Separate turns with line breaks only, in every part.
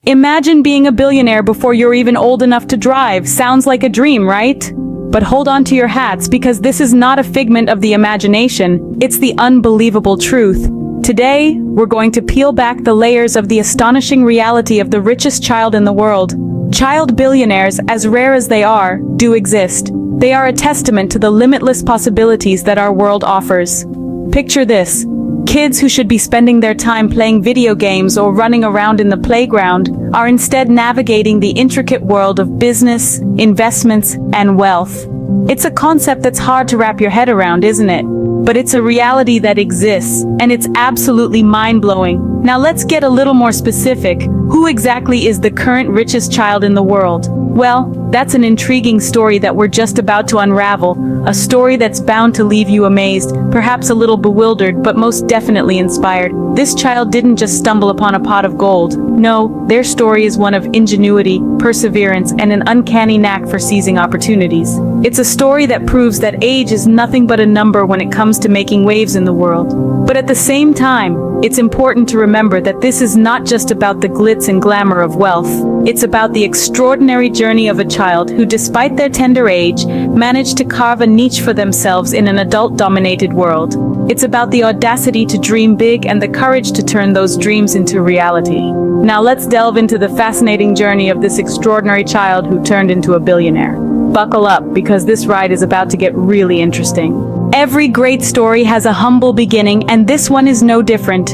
Imagine being a billionaire before you're even old enough to drive. Sounds like a dream, right? But hold on to your hats, because this is not a figment of the imagination, it's the unbelievable truth. Today, we're going to peel back the layers of the astonishing reality of the richest child in the world. Child billionaires, as rare as they are, do exist. They are a testament to the limitless possibilities that our world offers. Picture this. Kids who should be spending their time playing video games or running around in the playground are instead navigating the intricate world of business, investments, and wealth. It's a concept that's hard to wrap your head around, isn't it? But it's a reality that exists, and it's absolutely mind-blowing. Now let's get a little more specific. Who exactly is the current richest child in the world? Well, that's an intriguing story that we're just about to unravel, a story that's bound to leave you amazed, perhaps a little bewildered, but most definitely inspired. This child didn't just stumble upon a pot of gold. No, their story is one of ingenuity, perseverance, and an uncanny knack for seizing opportunities. It's a story that proves that age is nothing but a number when it comes to making waves in the world. But at the same time, it's important to remember that this is not just about the glitz and glamour of wealth. It's about the extraordinary journey of a child who, despite their tender age, managed to carve a niche for themselves in an adult-dominated world. It's about the audacity to dream big and the courage to turn those dreams into reality. Now let's delve into the fascinating journey of this extraordinary child who turned into a billionaire. Buckle up, because this ride is about to get really interesting. Every great story has a humble beginning, and this one is no different.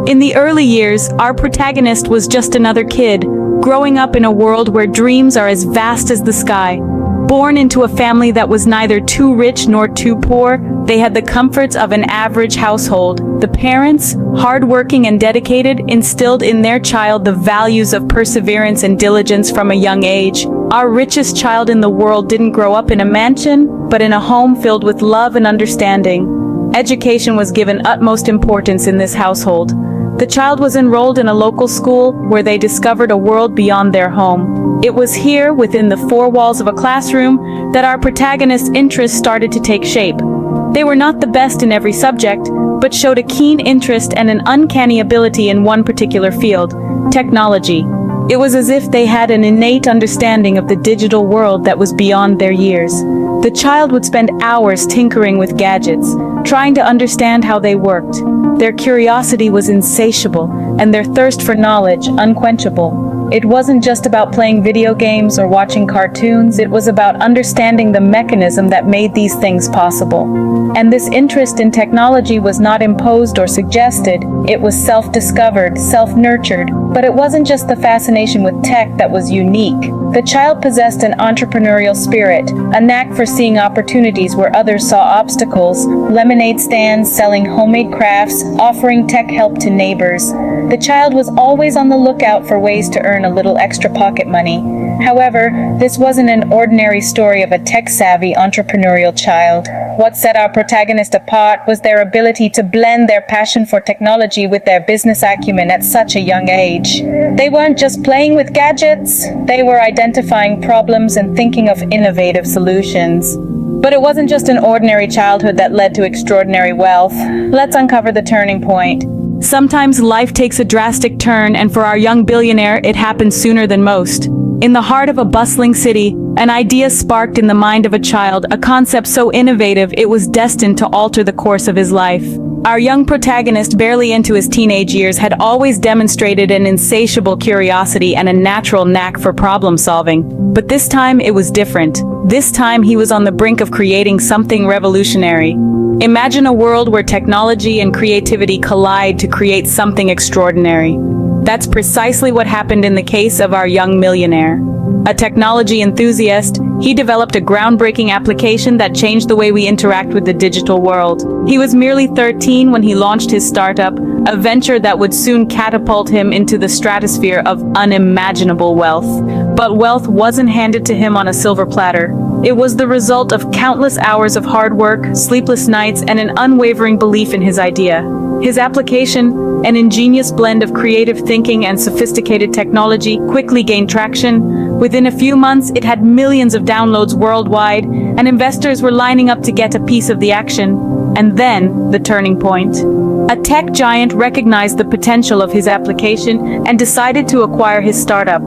In the early years, our protagonist was just another kid, growing up in a world where dreams are as vast as the sky. Born into a family that was neither too rich nor too poor, they had the comforts of an average household. The parents, hardworking and dedicated, instilled in their child the values of perseverance and diligence from a young age. Our richest child in the world didn't grow up in a mansion, but in a home filled with love and understanding. Education was given utmost importance in this household. The child was enrolled in a local school where they discovered a world beyond their home. It was here, within the four walls of a classroom, that our protagonist's interests started to take shape. They were not the best in every subject, but showed a keen interest and an uncanny ability in one particular field: technology. It was as if they had an innate understanding of the digital world that was beyond their years. The child would spend hours tinkering with gadgets, trying to understand how they worked. Their curiosity was insatiable, and their thirst for knowledge unquenchable. It wasn't just about playing video games or watching cartoons, it was about understanding the mechanism that made these things possible. And this interest in technology was not imposed or suggested, it was self-discovered, self-nurtured. But it wasn't just the fascination with tech that was unique. The child possessed an entrepreneurial spirit, a knack for seeing opportunities where others saw obstacles, lemonade stands, selling homemade crafts, offering tech help to neighbors. The child was always on the lookout for ways to earn a little extra pocket money. However, this wasn't an ordinary story of a tech-savvy entrepreneurial child. What set our protagonist apart was their ability to blend their passion for technology with their business acumen at such a young age. They weren't just playing with gadgets, they were identifying problems and thinking of innovative solutions. But it wasn't just an ordinary childhood that led to extraordinary wealth. Let's uncover the turning point. Sometimes life takes a drastic turn, and for our young billionaire, it happened sooner than most. In the heart of a bustling city, an idea sparked in the mind of a child, a concept so innovative it was destined to alter the course of his life. Our young protagonist, barely into his teenage years, had always demonstrated an insatiable curiosity and a natural knack for problem solving. But this time it was different. This time he was on the brink of creating something revolutionary. Imagine a world where technology and creativity collide to create something extraordinary. That's precisely what happened in the case of our young millionaire. A technology enthusiast, he developed a groundbreaking application that changed the way we interact with the digital world. He was merely 13 when he launched his startup, a venture that would soon catapult him into the stratosphere of unimaginable wealth. But wealth wasn't handed to him on a silver platter. It was the result of countless hours of hard work, sleepless nights, and an unwavering belief in his idea. His application, an ingenious blend of creative thinking and sophisticated technology, quickly gained traction. Within a few months, it had millions of downloads worldwide, and investors were lining up to get a piece of the action. And then, the turning point. A tech giant recognized the potential of his application and decided to acquire his startup.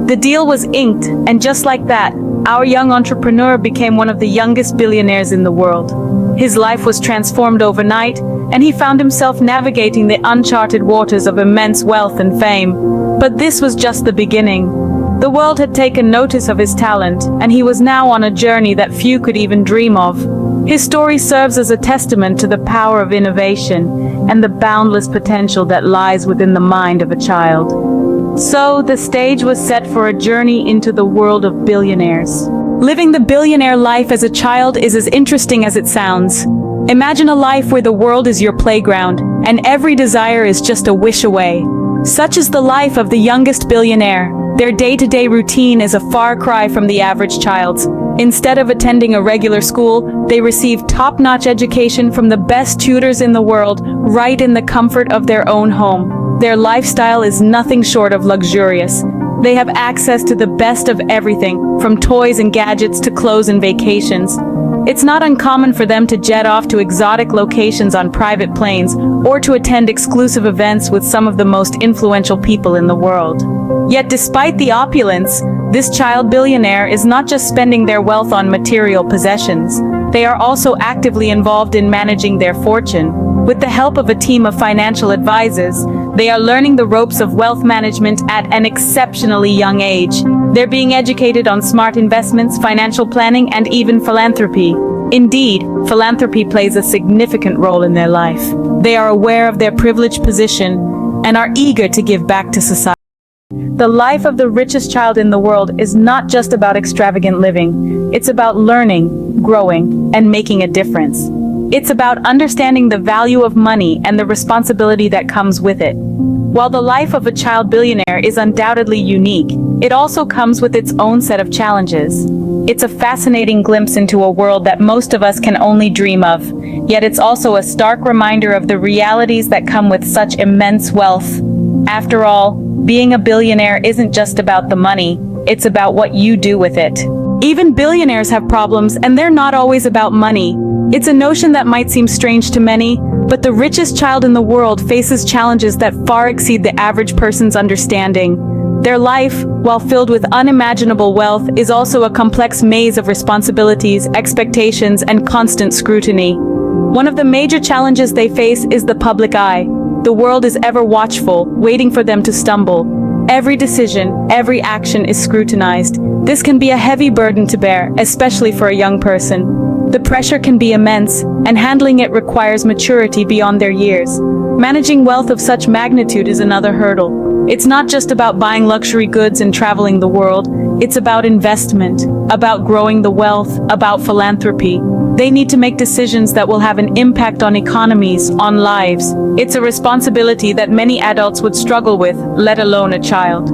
The deal was inked, and just like that, our young entrepreneur became one of the youngest billionaires in the world. His life was transformed overnight, and he found himself navigating the uncharted waters of immense wealth and fame. But this was just the beginning. The world had taken notice of his talent, and he was now on a journey that few could even dream of. His story serves as a testament to the power of innovation and the boundless potential that lies within the mind of a child. So, the stage was set for a journey into the world of billionaires. Living the billionaire life as a child is as interesting as it sounds. Imagine a life where the world is your playground, and every desire is just a wish away. Such is the life of the youngest billionaire. Their day-to-day routine is a far cry from the average child's. Instead of attending a regular school, they receive top-notch education from the best tutors in the world, right in the comfort of their own home. Their lifestyle is nothing short of luxurious. They have access to the best of everything, from toys and gadgets to clothes and vacations. It's not uncommon for them to jet off to exotic locations on private planes or to attend exclusive events with some of the most influential people in the world. Yet despite the opulence, this child billionaire is not just spending their wealth on material possessions. They are also actively involved in managing their fortune. With the help of a team of financial advisors, they are learning the ropes of wealth management at an exceptionally young age. They're being educated on smart investments, financial planning, and even philanthropy. Indeed, philanthropy plays a significant role in their life. They are aware of their privileged position and are eager to give back to society. The life of the richest child in the world is not just about extravagant living. It's about learning, growing, and making a difference. It's about understanding the value of money and the responsibility that comes with it. While the life of a child billionaire is undoubtedly unique, it also comes with its own set of challenges. It's a fascinating glimpse into a world that most of us can only dream of, yet it's also a stark reminder of the realities that come with such immense wealth. After all, being a billionaire isn't just about the money, it's about what you do with it. Even billionaires have problems, and they're not always about money. It's a notion that might seem strange to many, but the richest child in the world faces challenges that far exceed the average person's understanding. Their life, while filled with unimaginable wealth, is also a complex maze of responsibilities, expectations, and constant scrutiny. One of the major challenges they face is the public eye. The world is ever watchful, waiting for them to stumble. Every decision, every action is scrutinized. This can be a heavy burden to bear, especially for a young person. The pressure can be immense, and handling it requires maturity beyond their years. Managing wealth of such magnitude is another hurdle. It's not just about buying luxury goods and traveling the world. It's about investment, about growing the wealth, about philanthropy. They need to make decisions that will have an impact on economies, on lives. It's a responsibility that many adults would struggle with, let alone a child.